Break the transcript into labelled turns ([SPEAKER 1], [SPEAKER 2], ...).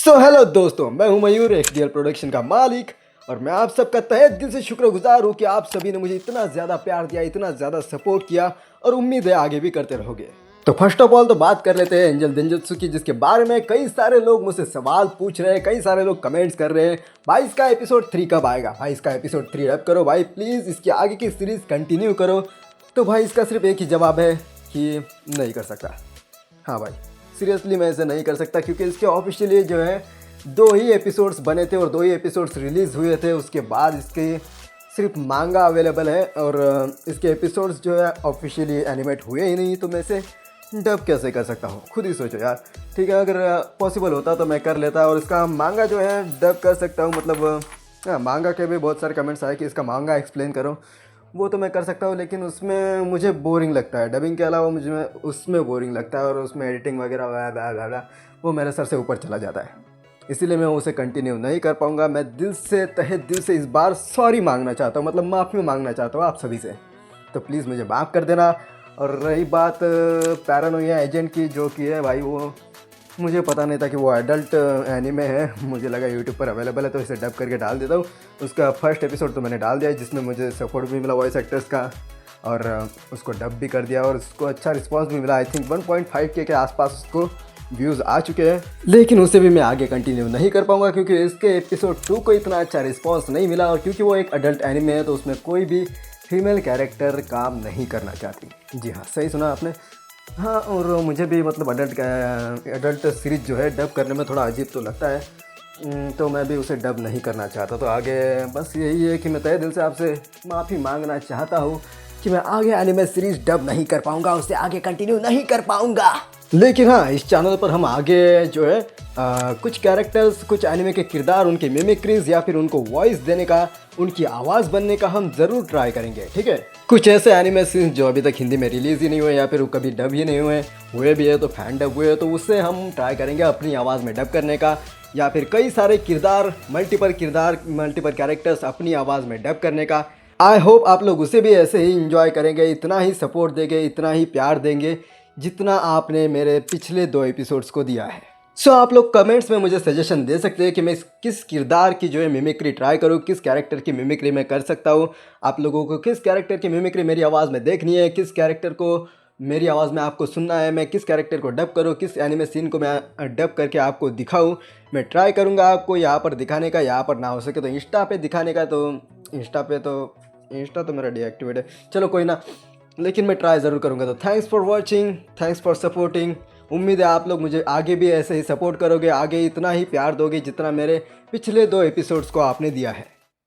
[SPEAKER 1] Hello दोस्तों, मैं हूं मयूर एक्सडीएल प्रोडक्शन का मालिक और मैं आप सबका तहे दिल से शुक्रगुजार हूं कि आप सभी ने मुझे इतना ज़्यादा प्यार दिया, इतना ज़्यादा सपोर्ट किया और उम्मीद है आगे भी करते रहोगे। तो फर्स्ट ऑफ ऑल तो बात कर लेते हैं एंजल डेंजत्सु की, जिसके बारे में कई सारे लोग मुझसे सवाल पूछ रहे हैं, कई सारे लोग कमेंट्स कर रहे हैं भाई इसका एपिसोड 3 कब आएगा, भाई इसका एपिसोड 3 रैप करो भाई, प्लीज़ इसके आगे की सीरीज़ कंटिन्यू करो। तो भाई इसका सिर्फ एक ही जवाब है कि नहीं कर सकता। हाँ भाई, सीरियसली मैं ऐसे नहीं कर सकता क्योंकि इसके ऑफिशियली जो है 2 ही एपिसोड्स बने थे और 2 ही एपिसोड्स रिलीज़ हुए थे। उसके बाद इसके सिर्फ मांगा अवेलेबल है और इसके एपिसोड्स जो है ऑफिशियली एनिमेट हुए ही नहीं, तो मैं इसे डब कैसे कर सकता हूँ? खुद ही सोचो यार। ठीक है, अगर पॉसिबल होता तो मैं कर लेता और इसका मांगा जो है डब कर सकता हूँ। मतलब मांगा के भी बहुत सारे कमेंट्स आए कि इसका मांगा एक्सप्लेन करो, वो तो मैं कर सकता हूँ, लेकिन उसमें मुझे बोरिंग लगता है। डबिंग के अलावा मुझे उसमें बोरिंग लगता है और उसमें एडिटिंग वगैरह वो मेरे सर से ऊपर चला जाता है, इसीलिए मैं उसे कंटिन्यू नहीं कर पाऊँगा। मैं दिल से तहे दिल से इस बार सॉरी मांगना चाहता हूँ, मतलब माफ़ी मांगना चाहता हूँ आप सभी से, तो प्लीज़ मुझे माफ़ कर देना। और रही बात पैरानोइया एजेंट की, जो कि है भाई वो मुझे पता नहीं था कि वो एडल्ट एनीमे है, मुझे लगा यूट्यूब पर अवेलेबल है तो इसे डब करके डाल देता हूँ। उसका फर्स्ट एपिसोड तो मैंने डाल दिया है, जिसमें मुझे सपोर्ट भी मिला वॉइस एक्टर्स का और उसको डब भी कर दिया और उसको अच्छा रिस्पांस भी मिला। आई थिंक 1.5K के आसपास उसको व्यूज़ आ चुके हैं, लेकिन उसे भी मैं आगे कंटिन्यू नहीं कर पाऊँगा क्योंकि इसके एपिसोड 2 को इतना अच्छा रिस्पॉन्स नहीं मिला और क्योंकि वो एक अडल्ट एनीमे है तो उसमें कोई भी फीमेल कैरेक्टर काम नहीं करना चाहती। जी हाँ, सही सुना आपने। हाँ, और मुझे भी मतलब अडल्ट सीरीज जो है डब करने में थोड़ा अजीब तो लगता है, तो मैं भी उसे डब नहीं करना चाहता। तो आगे बस यही है कि मैं तहे दिल से आपसे माफ़ी मांगना चाहता हूँ कि मैं आगे एनिमे सीरीज डब नहीं कर पाऊँगा, उससे आगे कंटिन्यू नहीं कर पाऊँगा। लेकिन हाँ, इस चैनल पर हम आगे जो है कुछ कैरेक्टर्स, कुछ एनिमे के किरदार, उनकी मिमिक्रीज या फिर उनको वॉइस देने का, उनकी आवाज़ बनने का हम ज़रूर ट्राई करेंगे। ठीक है, कुछ ऐसे एनिमे सीन्स जो अभी तक हिंदी में रिलीज़ ही नहीं हुए या फिर वो कभी डब ही नहीं हुए भी है तो फैन डब हुए, तो उससे हम ट्राई करेंगे अपनी आवाज़ में डब करने का, या फिर कई सारे किरदार, मल्टीपल कैरेक्टर्स अपनी आवाज़ में डब करने का। आई होप आप लोग उसे भी ऐसे ही इंजॉय करेंगे, इतना ही सपोर्ट देंगे, इतना ही प्यार देंगे जितना आपने मेरे पिछले 2 एपिसोड्स को दिया है। सो आप लोग कमेंट्स में मुझे सजेशन दे सकते हैं कि मैं किस किरदार की जो है मिमिक्री ट्राई करूँ, किस कैरेक्टर की मिमिक्री मैं कर सकता हूँ। आप लोगों को किस कैरेक्टर की मिमिक्री मेरी आवाज़ में देखनी है, किस कैरेक्टर को मेरी आवाज़ में आपको सुनना है, मैं किस कैरेक्टर को डब करूँ, किस एनिमे सीन को मैं डब करके आपको दिखाऊँ। मैं ट्राई करूँगा आपको यहाँ पर दिखाने का, यहाँ पर ना हो सके तो इंस्टा पे दिखाने का। तो इंस्टा तो मेरा डीएक्टिवेट है, चलो कोई ना, लेकिन मैं ट्राई ज़रूर करूँगा। तो thanks for watching, thanks for supporting. उम्मीद है आप लोग मुझे आगे भी ऐसे ही सपोर्ट करोगे, आगे इतना ही प्यार दोगे जितना मेरे पिछले 2 एपिसोड्स को आपने दिया है।